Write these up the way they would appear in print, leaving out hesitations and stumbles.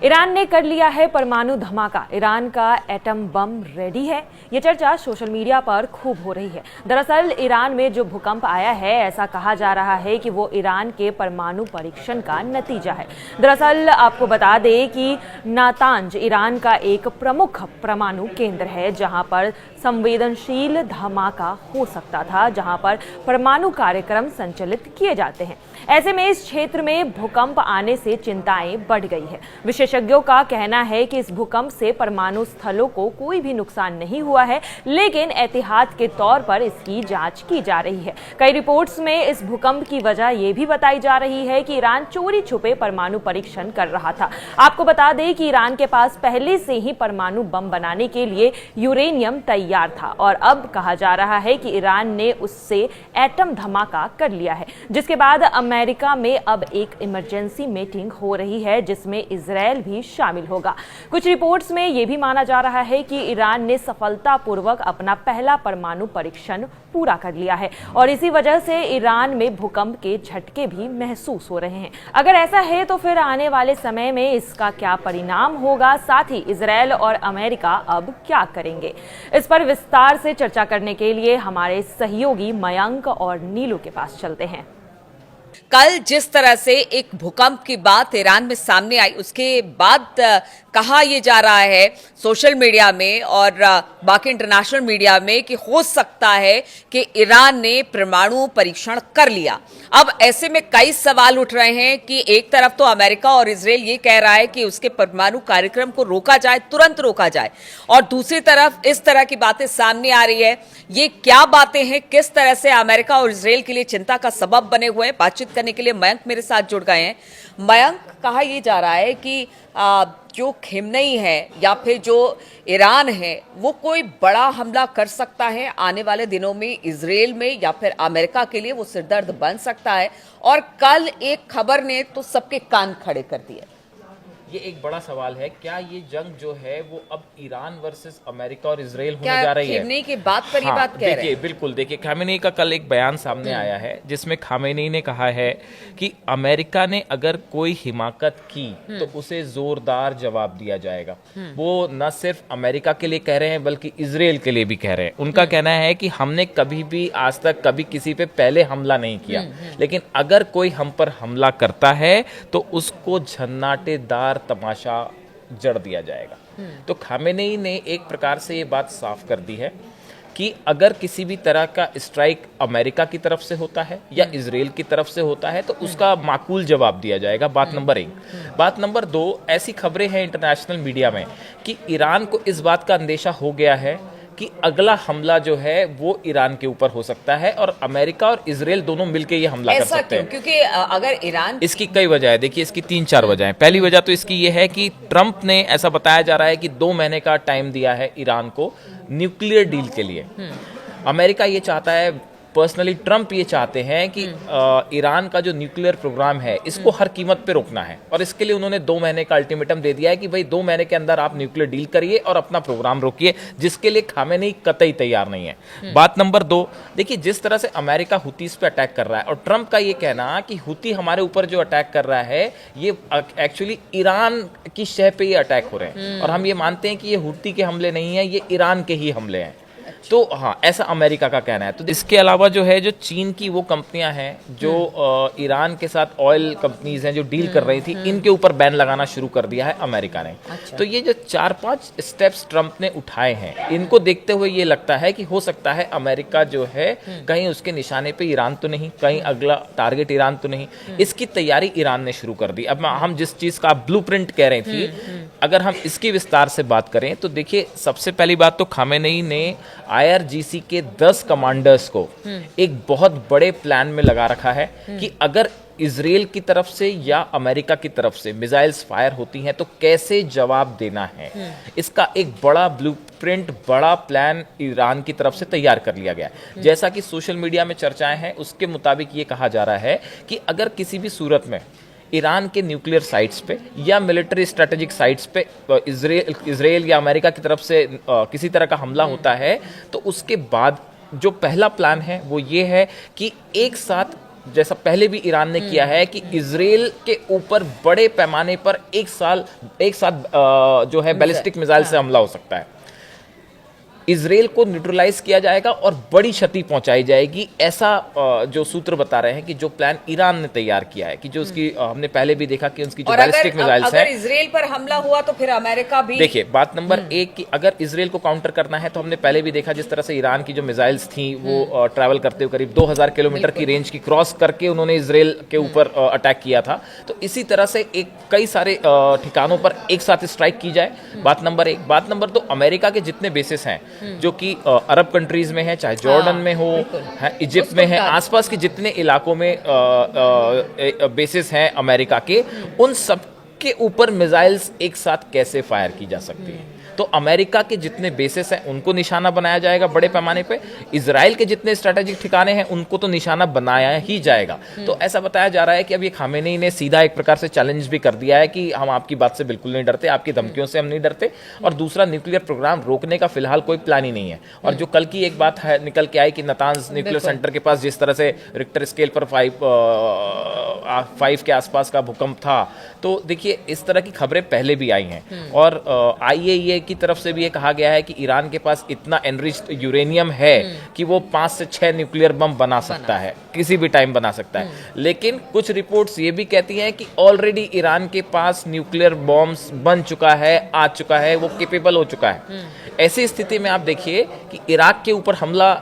Iran ने कर लिया है परमाणु धमाका, ईरान का एटम बम रेडी है। ये चर्चा सोशल मीडिया पर खूब हो रही है। दरअसल ईरान में जो भूकंप आया है, ऐसा कहा जा रहा है कि वो ईरान के परमाणु परीक्षण का नतीजा है। दरअसल आपको बता दें कि नातांज ईरान का एक प्रमुख परमाणु केंद्र है, जहां पर संवेदनशील धमाका हो सकता था, जहां पर परमाणु कार्यक्रम संचालित किए जाते हैं। ऐसे में इस क्षेत्र में भूकंप आने से चिंताएं बढ़ गई है। विशेषज्ञों का कहना है कि इस भूकंप से परमाणु स्थलों को कोई भी नुकसान नहीं हुआ है, लेकिन एहतियात के तौर पर इसकी जांच की जा रही है। कई रिपोर्ट्स में इस भूकंप की वजह यह भी बताई जा रही है कि ईरान चोरी छुपे परमाणु परीक्षण कर रहा था। आपको बता दें कि ईरान के पास पहले से ही परमाणु बम बनाने के लिए यूरेनियम तैयार था और अब कहा जा रहा है कि ईरान ने उससे एटम धमाका कर लिया है, जिसके बाद अमेरिका में अब एक इमरजेंसी मीटिंग हो रही है, जिसमें इजरायल भी शामिल होगा। कुछ रिपोर्ट्स में यह भी माना जा रहा है कि ईरान ने सफलतापूर्वक अपना पहला परमाणु परीक्षण पूरा कर लिया है और इसी वजह से ईरान में भूकंप के झटके भी महसूस हो रहे हैं। अगर ऐसा है तो फिर आने वाले समय में इसका क्या परिणाम होगा, साथ ही इजरायल और अमेरिका अब क्या करेंगे, इस पर विस्तार से चर्चा करने के लिए हमारे सहयोगी मयंक और नीलू के पास चलते हैं। कल जिस तरह से एक भूकंप की बात ईरान में सामने आई, उसके बाद कहा यह जा रहा है सोशल मीडिया में और बाकी इंटरनेशनल मीडिया में कि हो सकता है कि ईरान ने परमाणु परीक्षण कर लिया। अब ऐसे में कई सवाल उठ रहे हैं कि एक तरफ तो अमेरिका और इजरायल ये कह रहा है कि उसके परमाणु कार्यक्रम को रोका जाए, तुरंत रोका जाए, और दूसरी तरफ इस तरह की बातें सामने आ रही है। ये क्या बातें हैं, किस तरह से अमेरिका और इजरायल के लिए चिंता का सबब बने हुए हैं? बातचीत करने के लिए मयंक मेरे साथ जुड़ गए हैं। मयंक, कहा यह जा रहा है कि जो खिमनई है या फिर जो ईरान है वो कोई बड़ा हमला कर सकता है आने वाले दिनों में इजरायल में, या फिर अमेरिका के लिए वो सिरदर्द बन सकता है। और कल एक खबर ने तो सबके कान खड़े कर दिए। ये एक बड़ा सवाल है, क्या ये जंग जो है वो अब ईरान वर्सेस अमेरिका और इजरायल होने जा रही है? खामेनेई की बात पर ये बात कह रहे हैं। बिल्कुल, देखिए खामेनेई का कल एक बयान सामने आया है जिसमें खामेनेई ने कहा है कि अमेरिका ने अगर कोई हिमाकत की तो उसे जोरदार जवाब दिया जाएगा। वो न सिर्फ अमेरिका के लिए कह रहे हैं बल्कि इजरायल के लिए भी कह रहे हैं। उनका कहना है कि हमने कभी भी आज तक कभी किसी पे पहले हमला नहीं किया, लेकिन अगर कोई हम पर हमला करता है तो उसको झन्नाटेदार तमाशा जड़ दिया जाएगा। तो खामेनेई ने एक प्रकार से ये बात साफ कर दी है कि अगर किसी भी तरह का स्ट्राइक अमेरिका की तरफ से होता है या इजरायल की तरफ से होता है तो उसका माकूल जवाब दिया जाएगा। बात नंबर 1। बात नंबर 2, ऐसी खबरें हैं इंटरनेशनल मीडिया में कि ईरान को इस बात का अंदेशा हो गया है कि अगला हमला जो है वो ईरान के ऊपर हो सकता है और अमेरिका और इजरायल दोनों मिलकर ये हमला कर सकते हैं। क्योंकि अगर ईरान, इसकी कई वजह है। देखिए, इसकी 3-4 वजह है। पहली वजह तो इसकी ये है कि ट्रंप ने, ऐसा बताया जा रहा है कि 2 महीने का टाइम दिया है ईरान को न्यूक्लियर डील के लिए। अमेरिका ये चाहता है, पर्सनली ट्रंप ये चाहते हैं कि ईरान का जो न्यूक्लियर प्रोग्राम है इसको हर कीमत पे रोकना है, और इसके लिए उन्होंने 2 महीने का अल्टीमेटम दे दिया है कि भाई 2 महीने के अंदर आप न्यूक्लियर डील करिए और अपना प्रोग्राम रोकिए, जिसके लिए खामेनेई कतई तैयार नहीं है। बात नंबर 2, देखिए जिस तरह से अमेरिका हुतीस पे अटैक कर रहा है और ट्रंप का ये कहना कि हुती हमारे ऊपर जो अटैक कर रहा है ये एक्चुअली ईरान की शह पे ये अटैक हो रहे हैं, और हम ये मानते हैं कि ये हुती के हमले नहीं है, ये ईरान के ही हमले हैं। तो हाँ, ऐसा अमेरिका का कहना है। तो इसके अलावा जो है, जो चीन की वो कंपनियां हैं जो ईरान के साथ ऑयल कंपनीज हैं जो डील कर रही थी, इनके ऊपर बैन लगाना शुरू कर दिया है अमेरिका ने। अच्छा। तो ये जो 4-5 स्टेप्स ट्रंप ने उठाए हैं, इनको देखते हुए ये लगता है कि हो सकता है अमेरिका जो है कहीं उसके निशाने पे ईरान तो नहीं, कहीं अगला टारगेट ईरान तो नहीं, इसकी तैयारी ईरान ने शुरू कर दी। अब हम जिस चीज का ब्लूप्रिंट कह रही थी, अगर हम इसकी विस्तार से बात करें तो देखिए, सबसे पहली बात तो खामेनेई ने IRGC के 10 कमांडर्स को एक बहुत बड़े प्लान में लगा रखा है कि अगर इजरायल की तरफ से या अमेरिका की तरफ से मिसाइल्स फायर होती हैं तो कैसे जवाब देना है। इसका एक बड़ा ब्लूप्रिंट, बड़ा प्लान ईरान की तरफ से तैयार कर लिया गया है। जैसा कि सोशल मीडिया में चर्चाएं हैं, उसके मुताबिक ये कहा जा रहा है कि अगर किसी भी सूरत में ईरान के न्यूक्लियर साइट्स पे या मिलिट्री स्ट्रेटेजिक साइट्स पे इजरायल या अमेरिका की तरफ से किसी तरह का हमला होता है, तो उसके बाद जो पहला प्लान है वो ये है कि एक साथ जैसा पहले भी ईरान ने किया है कि इजराइल के ऊपर बड़े पैमाने पर एक साथ जो है बैलिस्टिक मिसाइल से हमला हो सकता है। इजराइल को न्यूट्रलाइज किया जाएगा और बड़ी क्षति पहुंचाई जाएगी, ऐसा जो सूत्र बता रहे हैं कि जो प्लान ईरान ने तैयार किया है कि जो उसकी हमने पहले भी देखा कि उसकी जो बैलिस्टिक मिसाइल्स हैं, अगर इजराइल पर हमला हुआ तो फिर अमेरिका भी देखिए बात नंबर एक कि अगर इजराइल को काउंटर करना है तो हमने पहले भी देखा जिस तरह से ईरान की जो मिसाइल्स थी वो ट्रैवल करते हुए करीब 2000 किलोमीटर की रेंज की क्रॉस करके उन्होंने इजराइल के ऊपर अटैक किया था। तो इसी तरह से कई सारे ठिकानों पर एक साथ स्ट्राइक की जाए, बात नंबर एक। बात नंबर दो, अमेरिका के जितने बेसिस हैं जो कि अरब कंट्रीज में है, चाहे जॉर्डन में हो, इजिप्ट में है, आसपास के जितने इलाकों में बेसिस हैं अमेरिका के, उन सब के ऊपर मिसाइल्स एक साथ कैसे फायर की जा सकती है। तो अमेरिका के जितने बेसिस हैं उनको निशाना बनाया जाएगा बड़े पैमाने पे, इजराइल के जितने स्ट्रेटेजिक ठिकाने हैं उनको तो निशाना बनाया ही जाएगा। तो ऐसा बताया जा रहा है कि अब ये खामेनी ने सीधा एक प्रकार से चैलेंज भी कर दिया है कि हम आपकी बात से बिल्कुल नहीं डरते, आपकी धमकियों से हम नहीं डरते, और दूसरा न्यूक्लियर प्रोग्राम रोकने का फिलहाल कोई प्लान ही नहीं है। और जो कल की एक बात है निकल के आई कि नातांज न्यूक्लियर सेंटर के पास जिस तरह से रिक्टर स्केल पर 5 के आसपास का भूकंप था, तो देखिए इस तरह की खबरें पहले भी आई हैं। और IAEA की तरफ से भी ये कहा गया है कि ईरान के पास इतना एनरिच्ड यूरेनियम है कि वो 5 से 6 न्यूक्लियर बम बना सकता है, किसी भी टाइम बना सकता है। लेकिन कुछ रिपोर्ट्स ये भी कहती हैं कि ऑलरेडी ईरान के पास न्यूक्लियर बॉम्ब्स बन चुका है, आ चुका है, वो केपेबल हो चुका है। ऐसी स्थिति में आप देखिए कि इराक के ऊपर हमला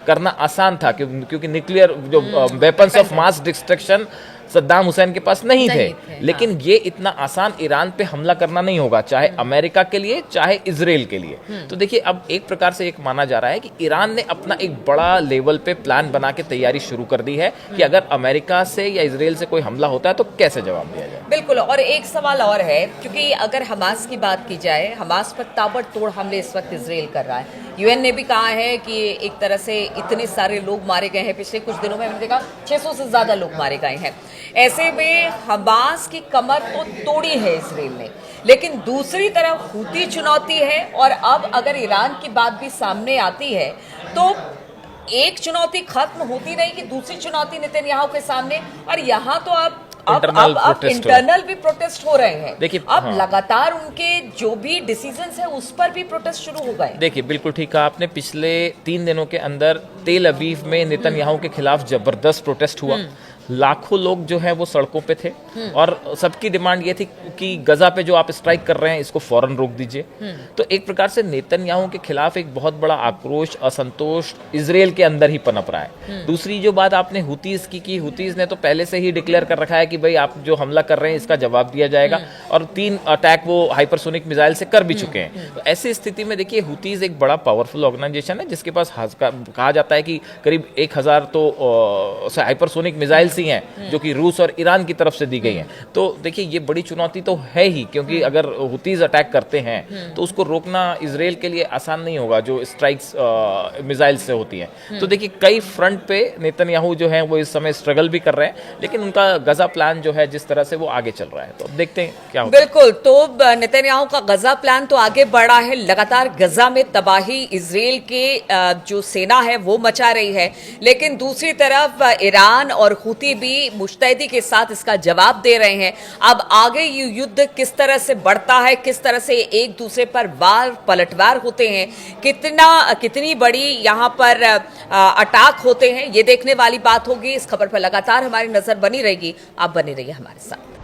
करना आसान था क्योंकि न्यूक्लियर जो weapons of mass destruction Saddam Hussain के पास नहीं थे। लेकिन ये इतना आसान ईरान पे हमला करना नहीं होगा, चाहे अमेरिका के लिए चाहे इजराइल के लिए। तो देखिए अब एक प्रकार से एक माना जा रहा है कि ईरान ने अपना एक बड़ा लेवल पे प्लान बना के तैयारी शुरू कर दी है कि अगर अमेरिका से या इजराइल से कोई हमला होता है तो कैसे जवाब दिया जाए। बिल्कुल। और एक सवाल और है, क्योंकि अगर हमास की बात की जाए, हमास पर ताबड़तोड़ हमले इस वक्त इजराइल कर रहा है। UN ने भी कहा है कि एक तरह से इतने सारे लोग मारे गए हैं, पिछले कुछ दिनों में हमने देखा 600 से ज्यादा लोग मारे गए हैं। ऐसे में हमास की कमर तो तोड़ी है इजराइल ने, लेकिन दूसरी तरफ हूती चुनौती है। और अब अगर ईरान की बात भी सामने आती है तो एक चुनौती खत्म होती नहीं कि दूसरी चुनौती नेतन्याहू के सामने, और यहाँ तो अब इंटरनल भी प्रोटेस्ट हो रहे हैं। देखिए अब लगातार उनके जो भी डिसीजंस है उस पर भी प्रोटेस्ट शुरू हो गए। देखिए बिल्कुल ठीक कहा आपने, पिछले 3 दिनों के अंदर तेल अवीव में नेतन्याहू के खिलाफ जबरदस्त प्रोटेस्ट हुआ। लाखों लोग जो है वो सड़कों पे थे और सबकी डिमांड ये थी कि गजा पे जो आप स्ट्राइक कर रहे हैं इसको फौरन रोक दीजिए। तो एक प्रकार से नेतन्याहू के खिलाफ एक बहुत बड़ा आक्रोश, असंतोष इजराइल के अंदर ही पनप रहा है। दूसरी जो बात आपने हुतीज की हुतीज ने तो पहले से ही डिक्लेयर कर रखा है कि भाई आप जो हमला कर रहे हैं इसका जवाब दिया जाएगा, और 3 अटैक वो हाइपरसोनिक मिसाइल से कर भी चुके हैं। तो ऐसी स्थिति में देखिए हुतीज एक बड़ा पावरफुल ऑर्गेनाइजेशन है जिसके पास कहा जाता है कि करीब 1000 तो हाइपरसोनिक मिसाइल्स ही हैं जो कि रूस और ईरान की तरफ से दी गई हैं। तो देखिए ये बड़ी चुनौती तो है ही, क्योंकि अगर हुतीज अटैक करते हैं तो उसको रोकना इजराइल के लिए आसान नहीं होगा जो स्ट्राइक्स मिसाइल से होती हैं। तो देखिए कई फ्रंट पे नेतन्याहू जो है वो इस समय स्ट्रगल भी कर रहे हैं, लेकिन उनका गजा प्लान जो है जिस तरह से वो आगे चल रहा है, तो अब देखते हैं क्या होता है। बिल्कुल। तो नेतन्याहू का गजा प्लान तो आगे बढ़ा है, लगातार गजा में तबाही इजराइल के जो सेना है वो मचा रही है, लेकिन दूसरी तरफ ईरान और हुती भी मुस्तैदी के साथ इसका जवाब दे रहे हैं। अब आगे ये युद्ध किस तरह से बढ़ता है, किस तरह से एक दूसरे पर वार पलटवार होते हैं, कितनी बड़ी यहाँ पर अटैक होते हैं, ये देखने वाली बात होगी। इस खबर पर लगातार हमारी नजर बनी रहेगी। आप बने रहिए हमारे साथ।